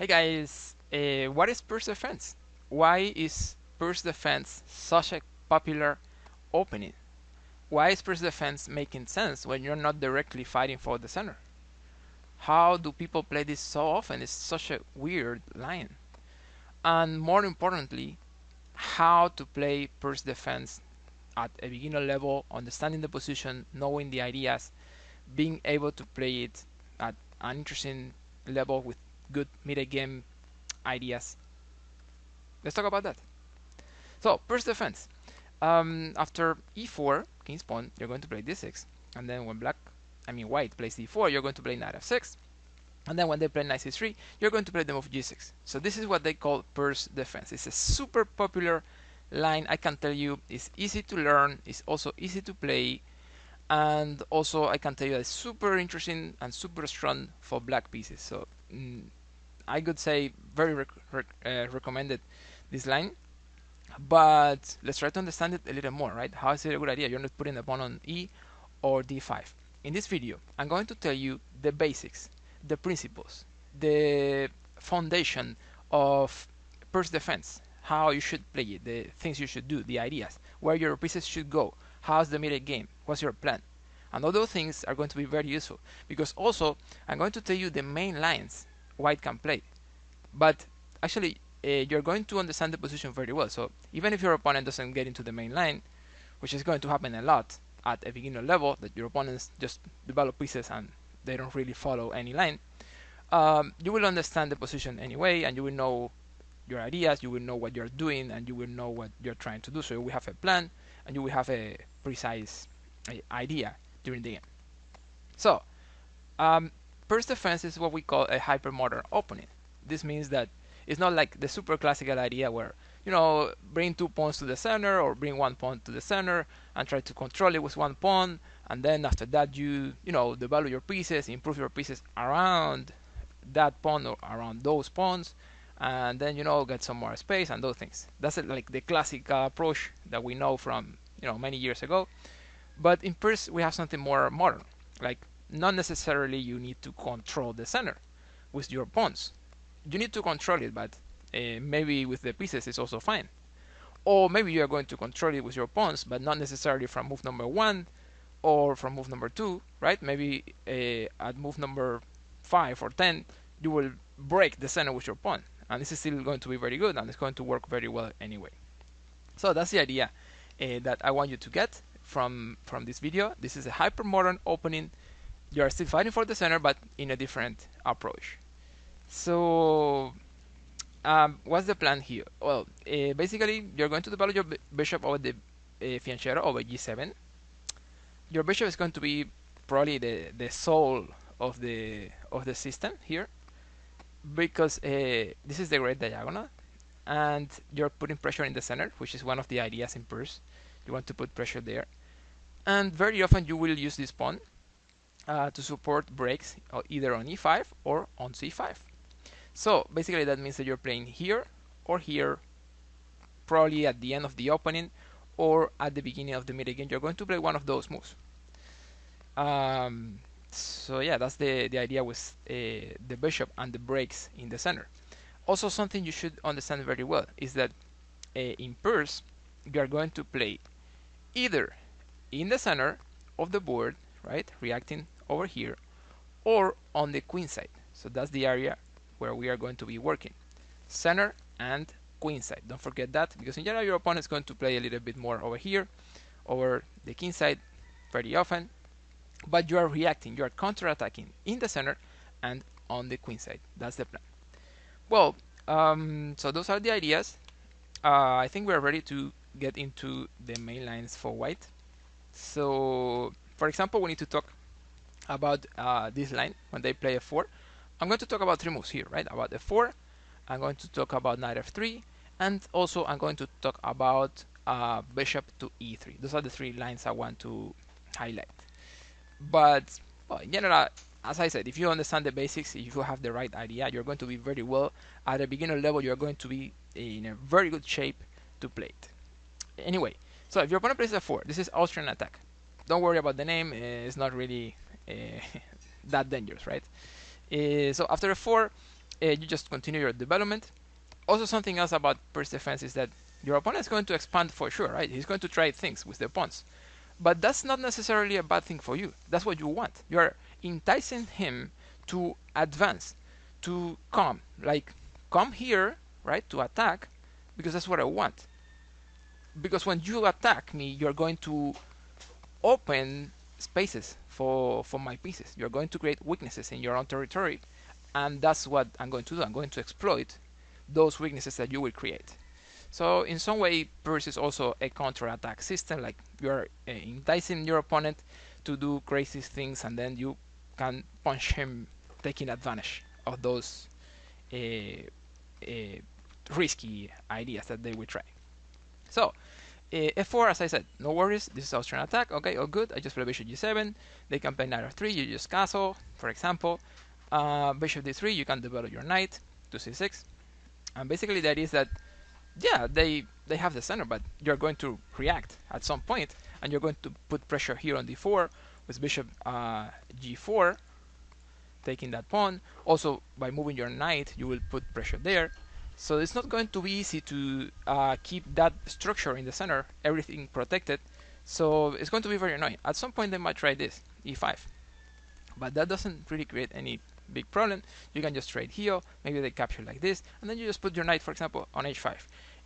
Hey guys, what is Pirc Defense? Why is Pirc Defense such a popular opening? Why is Pirc Defense making sense when you're not directly fighting for the center? How do people play this so often? It's such a weird line. And more importantly, how to play Pirc Defense at a beginner level, understanding the position, knowing the ideas, being able to play it at an interesting level with good mid game ideas. Let's talk about that. So, Pirc Defense. After e4, king's pawn, you're going to play d6. And then when white plays d4, you're going to play knight f6. And then when they play knight c3, you're going to play the move g6. So this is what they call Pirc Defense. It's a super popular line. I can tell you it's easy to learn. It's also easy to play. And also I can tell you it's super interesting and super strong for black pieces. So I could say very recommended this line. But let's try to understand it a little more, right? How is it a good idea? You're not putting the pawn on e or d5. In this video, I'm going to tell you the basics, the principles, the foundation of Pirc Defense, how you should play it, the things you should do, the ideas, where your pieces should go, how's the mid game, what's your plan. And all those things are going to be very useful because also I'm going to tell you the main lines white can play. But actually, you're going to understand the position very well. So even if your opponent doesn't get into the main line, which is going to happen a lot at a beginner level, that your opponents just develop pieces and they don't really follow any line, you will understand the position anyway, and you will know your ideas, you will know what you're doing, and you will know what you're trying to do. So you will have a plan, and you will have a precise idea during the game. So, Pirc Defense is what we call a hypermodern opening. This means that it's not like the super classical idea where, bring 2 pawns to the center or bring 1 pawn to the center and try to control it with 1 pawn. And then after that, you develop your pieces, improve your pieces around that pawn or around those pawns. And then, get some more space and those things. That's like the classic approach that we know from, many years ago. But in Pirc, we have something more modern. Like, not necessarily you need to control the center with your pawns. You need to control it, but maybe with the pieces it's also fine. Or maybe you are going to control it with your pawns, but not necessarily from move number 1 or from move number 2, right? Maybe at move number 5 or 10, you will break the center with your pawn. And this is still going to be very good, and it's going to work very well anyway. So that's the idea that I want you to get from this video. This is a hyper modern opening. You are still fighting for the center, but in a different approach. So, what's the plan here? Well, basically, you're going to develop your bishop over the fianchetto over g7. Your bishop is going to be probably the soul of the system here, because this is the great diagonal, and you're putting pressure in the center, which is one of the ideas in Pirc. You want to put pressure there, and very often you will use this pawn to support breaks either on e5 or on c5. So basically that means that you're playing here or here, probably at the end of the opening or at the beginning of the mid game. You're going to play one of those moves. So yeah, that's the idea with the bishop and the breaks in the center. Also, something you should understand very well is that in Pirc, you are going to play either in the center of the board, right, reacting over here, or on the queen side. So that's the area where we are going to be working. Center and queen side. Don't forget that, because in general your opponent is going to play a little bit more over here, over the king side very often. But you are reacting, you are counter-attacking in the center and on the queen side. That's the plan. Well, so those are the ideas. I think we are ready to get into the main lines for white. So, for example, we need to talk about this line when they play f4. I'm going to talk about 3 moves here, right? About f4, I'm going to talk about knight f3, and also I'm going to talk about bishop to e3. Those are the 3 lines I want to highlight. But well, in general, as I said, if you understand the basics, if you have the right idea, you're going to be very well. At a beginner level, you're going to be in a very good shape to play it. Anyway, so if your opponent plays f4, this is Austrian attack. Don't worry about the name, it's not really that dangerous, right? So after f4, you just continue your development. Also, something else about Pirc Defense is that your opponent is going to expand for sure, right? He's going to try things with the pawns. But that's not necessarily a bad thing for you. That's what you want. You're enticing him to advance, to come. Like, come here, right, to attack, because that's what I want. Because when you attack me, you're going to open spaces for my pieces. You're going to create weaknesses in your own territory, and that's what I'm going to do. I'm going to exploit those weaknesses that you will create. So in some way, Pirc is also a counter-attack system. Like you're enticing your opponent to do crazy things, and then you can punch him, taking advantage of those uh, uh, risky ideas that they will try. So F4, as I said, no worries. This is Austrian attack. Okay, all good. I just play bishop g7. They can play knight f3. You just castle, for example. Bishop d3. You can develop your knight to c6. And basically, the idea is that yeah, they have the center, but you're going to react at some point, and you're going to put pressure here on d4 with bishop g4, taking that pawn. Also, by moving your knight, you will put pressure there. So it's not going to be easy to keep that structure in the center, everything protected. So it's going to be very annoying. At some point, they might try this, e5. But that doesn't really create any big problem. You can just trade here, maybe they capture like this, and then you just put your knight, for example, on h5.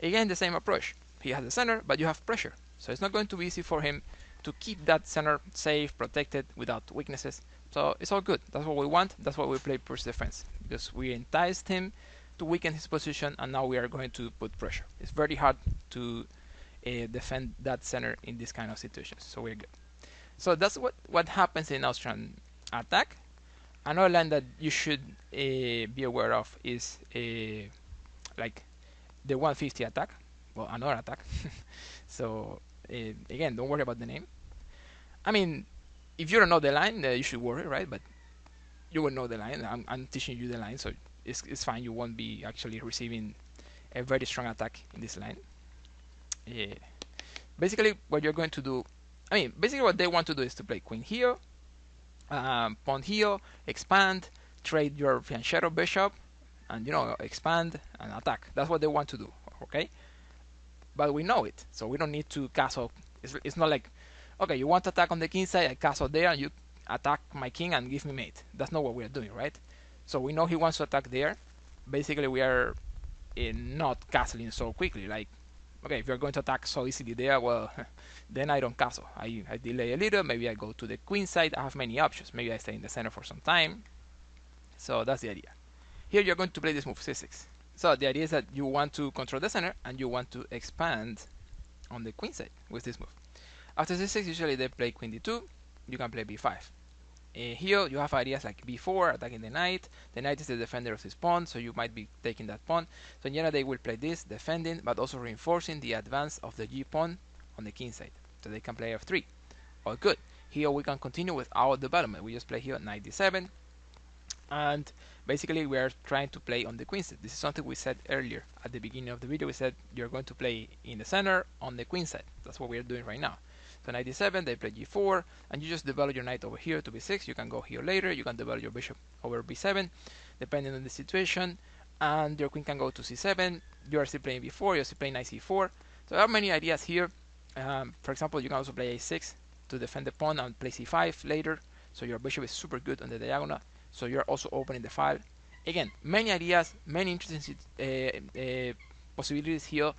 Again, the same approach. He has the center, but you have pressure. So it's not going to be easy for him to keep that center safe, protected, without weaknesses. So it's all good. That's what we want. That's why we play Pirc Defense, because we enticed him to weaken his position, and now we are going to put pressure. It's very hard to defend that center in this kind of situations. So we're good. So that's what happens in Austrian attack. Another line that you should be aware of is like the 150 attack. Well, another attack. So again, don't worry about the name. I mean, if you don't know the line, you should worry, right? But you will know the line. I'm teaching you the line, so it's fine. You won't be actually receiving a very strong attack in this line. Basically, what you're going to do, I mean, basically what they want to do is to play queen here, pawn here, expand, trade your fianchetto bishop, and expand and attack. That's what they want to do, okay? But we know it, so we don't need to castle. It's not like, okay, you want to attack on the king side, I castle there, and you attack my king and give me mate. That's not what we are doing, right? So we know he wants to attack there. Basically, we are not castling so quickly. Like, okay, if you're going to attack so easily there, well, then I don't castle. I delay a little. Maybe I go to the queen side. I have many options. Maybe I stay in the center for some time. So that's the idea. Here you're going to play this move, c6. So the idea is that you want to control the center and you want to expand on the queen side with this move. After c6, usually they play queen d2. You can play b5. Here you have ideas like b4, attacking the knight. The knight is the defender of this pawn, so you might be taking that pawn. So in general, they will play this, defending, but also reinforcing the advance of the g pawn on the king side. So they can play f3. All good. Here we can continue with our development. We just play here knight d7. And basically we are trying to play on the queen side. This is something we said earlier at the beginning of the video. We said you're going to play in the center on the queen side. That's what we are doing right now. So knight d7, they play g4, and you just develop your knight over here to b6. You can go here later. You can develop your bishop over b7, depending on the situation. And your queen can go to c7. You are still playing b4. You're still playing knight c4. So there are many ideas here. For example, you can also play a6 to defend the pawn and play c5 later. So your bishop is super good on the diagonal. So you're also opening the file. Again, many ideas, many interesting possibilities here.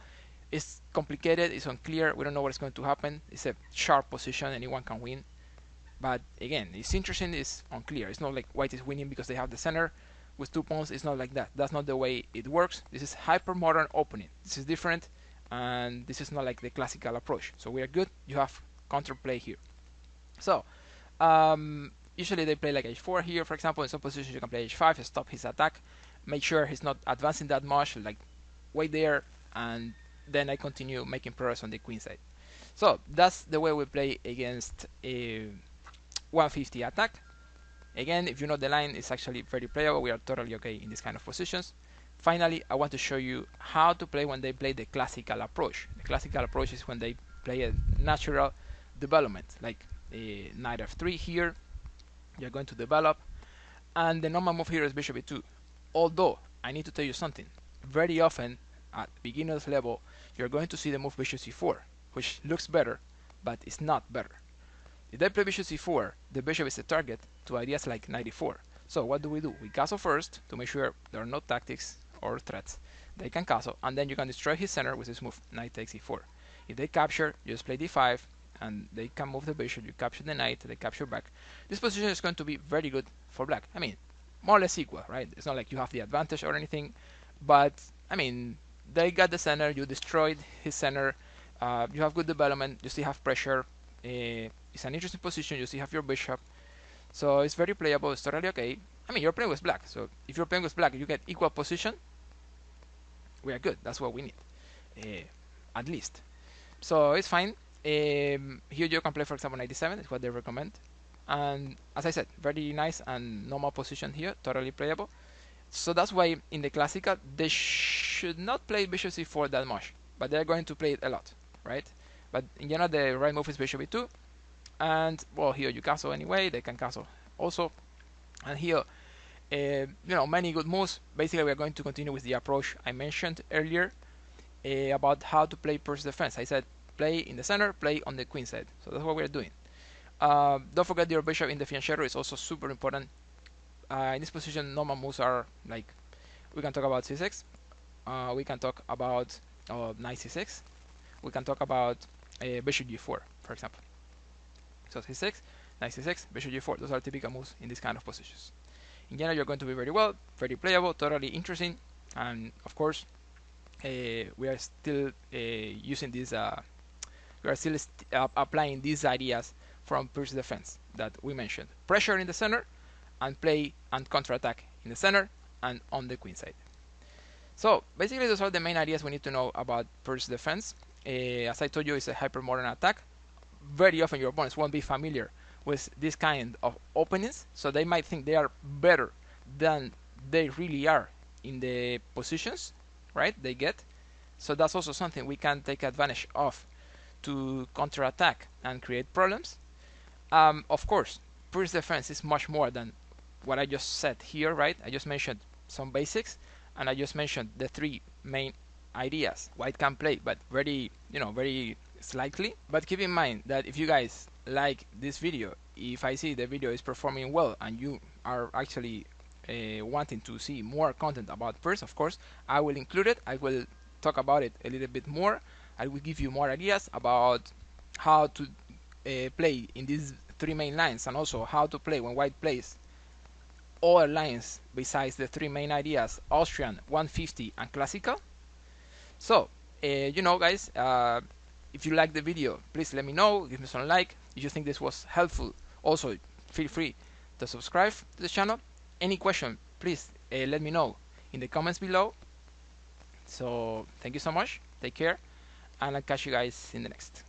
It's complicated, it's unclear, we don't know what's going to happen. It's a sharp position, anyone can win. But again, it's interesting, it's unclear. It's not like white is winning because they have the center with 2 pawns. It's not like that. That's not the way it works. This is hyper-modern opening. This is different, and this is not like the classical approach. So we are good. You have counterplay here. So, usually they play like h4 here, for example. In some positions you can play h5 to stop his attack. Make sure he's not advancing that much, like wait there, and then I continue making progress on the queen side. So that's the way we play against a 150 attack. Again, if you know the line, it's actually very playable. We are totally okay in this kind of positions. Finally, I want to show you how to play when they play the classical approach. The classical approach is when they play a natural development, like a knight f3 here. You're going to develop, and the normal move here is bishop e2. Although, I need to tell you something. Very often, at beginner's level, you're going to see the move bishop c4, which looks better, but it's not better. If they play bishop c4, the bishop is a target to ideas like knight e4. So what do? We castle first to make sure there are no tactics or threats. They can castle, and then you can destroy his center with this move, knight takes e4. If they capture, you just play d5, and they can move the bishop, you capture the knight, they capture back. This position is going to be very good for black. I mean, more or less equal, right? It's not like you have the advantage or anything, but I mean, they got the center, you destroyed his center, you have good development, you still have pressure. It's an interesting position, you still have your bishop, so it's very playable, it's totally okay. I mean, you're playing with black, so if you're playing with black, you get equal position, we are good, that's what we need, at least. So it's fine. Here you can play, for example, 97 is what they recommend. And as I said, very nice and normal position here, totally playable. So that's why in the classical they should not play bishop c4 that much, but they're going to play it a lot, right? But in general, the right move is bishop e2, and well, here you castle anyway. They can castle also, and here, many good moves. Basically, we are going to continue with the approach I mentioned earlier about how to play Pirc Defense. I said play in the center, play on the queen side. So that's what we're doing. Don't forget your bishop in the fianchetto is also super important. In this position, normal moves are like, we can talk about c6, we can talk about knight c6, we can talk about bishop g4, for example. So c6, knight c6, bishop g4, those are typical moves in this kind of positions. In general, you're going to be very well, very playable, totally interesting, and of course, we are still using this, we are still applying these ideas from Pirc Defense that we mentioned. Pressure in the center, and play and counterattack in the center and on the queen side. So basically those are the main ideas we need to know about Pirc Defense. As I told you, it's a hyper-modern attack. Very often your opponents won't be familiar with this kind of openings, so they might think they are better than they really are in the positions, right, they get. So that's also something we can take advantage of to counterattack and create problems. Of course, Pirc Defense is much more than what I just said here, right? I just mentioned some basics, and I just mentioned the three main ideas. White can play, but very slightly. But keep in mind that if you guys like this video, if I see the video is performing well and you are actually wanting to see more content about Pirc, of course, I will include it. I will talk about it a little bit more. I will give you more ideas about how to play in these three main lines, and also how to play when white plays other lines besides the three main ideas: Austrian, 150, and classical. So, guys, if you like the video, please let me know, give me some like. If you think this was helpful, also feel free to subscribe to the channel. Any question, please let me know in the comments below. So, thank you so much, take care, and I'll catch you guys in the next.